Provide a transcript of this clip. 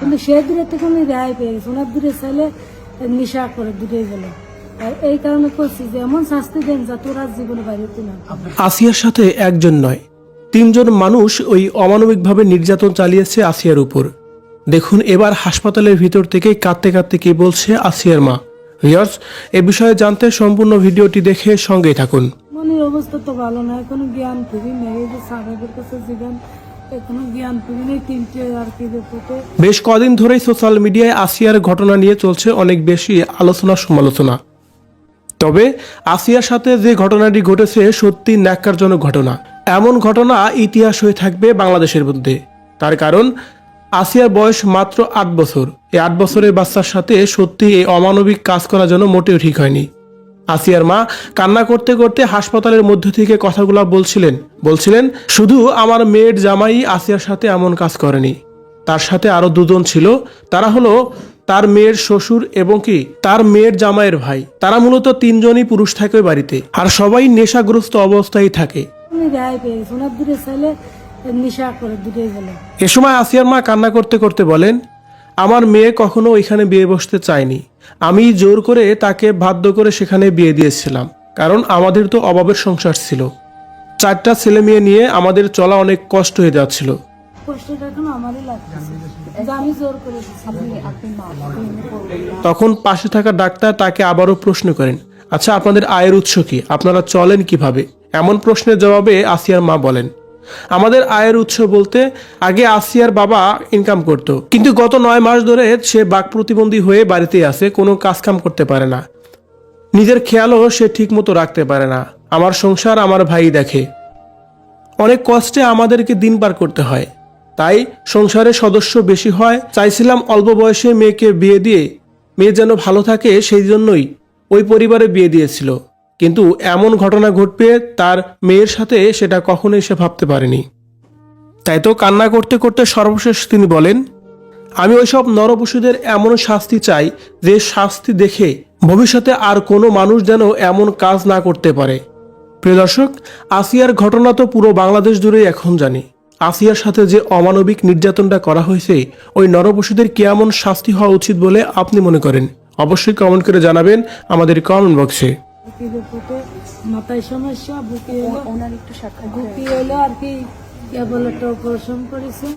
কিন্তু সে দূরের থেকে উনি রেহাই পেয়ে গেছে। ওনার দূরে ছেলে নেশা করে দূরে গেল। আর এই কারণে করছি যে এমন শাস্তি দেন যাতে ওরা জীবনে বাইরে হতে না পারে। আসিয়ার সাথে একজন নয়, 3 জন মানুষ ওই অমানবিকভাবে নির্যাতন চালিয়েছে আসিয়ার উপর। দেখুন এবার হাসপাতালের ভিতর থেকে কাঁদতে কাঁদতে কি বলছে আসিয়ার মা। ভিউয়ার্স, এ বিষয়ে জানতে সম্পূর্ণ ভিডিওটি দেখে সঙ্গেই থাকুন। মনের অবস্থা তো ভালো না, এখনো জ্ঞান ফিরি নেই। এই যে সাহেবের কাছে জীবন এখনো জ্ঞান ফিরি নেই। 3টে আর কি রিপোর্টে বেশ কদিন ধরেই সোশ্যাল মিডিয়ায় আসিয়ার ঘটনা নিয়ে চলছে অনেক বেশি আলোচনা সমালোচনা। তবে আসিয়ার সাথে যে ঘটনাটি ঘটেছে সত্যি ন্যাক্কারজনক ঘটনা। এমন ঘটনা ইতিহাস হয়ে থাকবে বাংলাদেশের মধ্যে। তার কারণ আসিয়ার বয়স মাত্র 8 বছর। এই 8 বছরের বাচ্চার সাথে সত্যি এই অমানবিক কাজ করার জন্য মোটেও ঠিক হয়নি। আসিয়ার মা কান্না করতে করতে হাসপাতালের মধ্য থেকে কথাগুলো বলছিলেন শুধু আমার মেয়ের জামাই আসিয়ার সাথে এমন কাজ করেনি, তার সাথে আরো 2 জন ছিল। তারা হলো তার মেয়ের শ্বশুর এবং কি তার মেয়ের জামাইয়ের ভাই। তারা মূলত 3 জনই পুরুষ থাকে ওই বাড়িতে, আর সবাই নেশাগ্রস্ত অবস্থায় থাকে। উনি রেহাই পেয়ে গেছে। ওনার দূরে ছেলে নেশা করে দূরে গেল। এ সময় আসিয়ার মা কান্না করতে করতে বলেন, আমার মেয়ে কখনো ওইখানে বিয়ে বসতে চায়নি। আমি জোর করে তাকে বাধ্য করে সেখানে বিয়ে দিয়েছিলাম, কারণ আমাদের তো অভাবের সংসার ছিল। 4টা ছেলে মেয়ে নিয়ে আমাদের চলা অনেক কষ্ট হয়ে যাচ্ছিল। কষ্টটা এখন আমারই লাগতেছে যে আমি জোর করে দিচ্ছি। তখন পাশে থাকা ডাক্তার তাকে আবারও প্রশ্ন করেন, আচ্ছা আপনাদের আয়ের উৎস কি, আপনারা চলেন কিভাবে? এমন প্রশ্নের জবাবে আসিয়ার মা বলেন, আমাদের আয়ের উৎস বলতে আগে আসিয়ার বাবা ইনকাম করত, কিন্তু গত 9 মাস ধরে সে বাক প্রতিবন্ধী হয়ে বাড়িতেই আছে, কোনো কাজ কাম করতে পারে না, নিজের খেয়ালও সে ঠিক মতো রাখতে পারে না। আমার সংসার আমার ভাই দেখে, অনেক কষ্টে আমাদেরকে দিন পার করতে হয়, তাই সংসারে সদস্য বেশি হয়। চাইছিলাম অল্প বয়সে মেয়েকে বিয়ে দিয়ে মেয়ে যেন ভালো থাকে, সেই জন্যই ওই পরিবারে বিয়ে দিয়েছিল। কিন্তু এমন ঘটনা ঘটবে তার মেয়ের সাথে, সেটা কখনোই সে ভাবতে পারেনি। তাই তো কান্না করতে করতে সর্বশেষ তিনি বলেন, আমি ওইসব নরপশুদের এমন শাস্তি চাই যে শাস্তি দেখে ভবিষ্যতে আর কোনো মানুষ যেন এমন কাজ না করতে পারে। প্রিয় দর্শক, আসিয়ার ঘটনা তো পুরো বাংলাদেশ জুড়েই এখন জানি। আসিয়ার সাথে যে অমানবিক নির্যাতনটা করা হয়েছে, ওই নরপশুদের কেমন শাস্তি হওয়া উচিত বলে আপনি মনে করেন? অবশ্যই কমেন্ট করে জানাবেন আমাদের কমেন্ট বক্সে। মাথায় সমস্যা, বুকে এলো, ওনার একটু বুকে এলো আর কি কেবল একটা অপারেশন করেছে।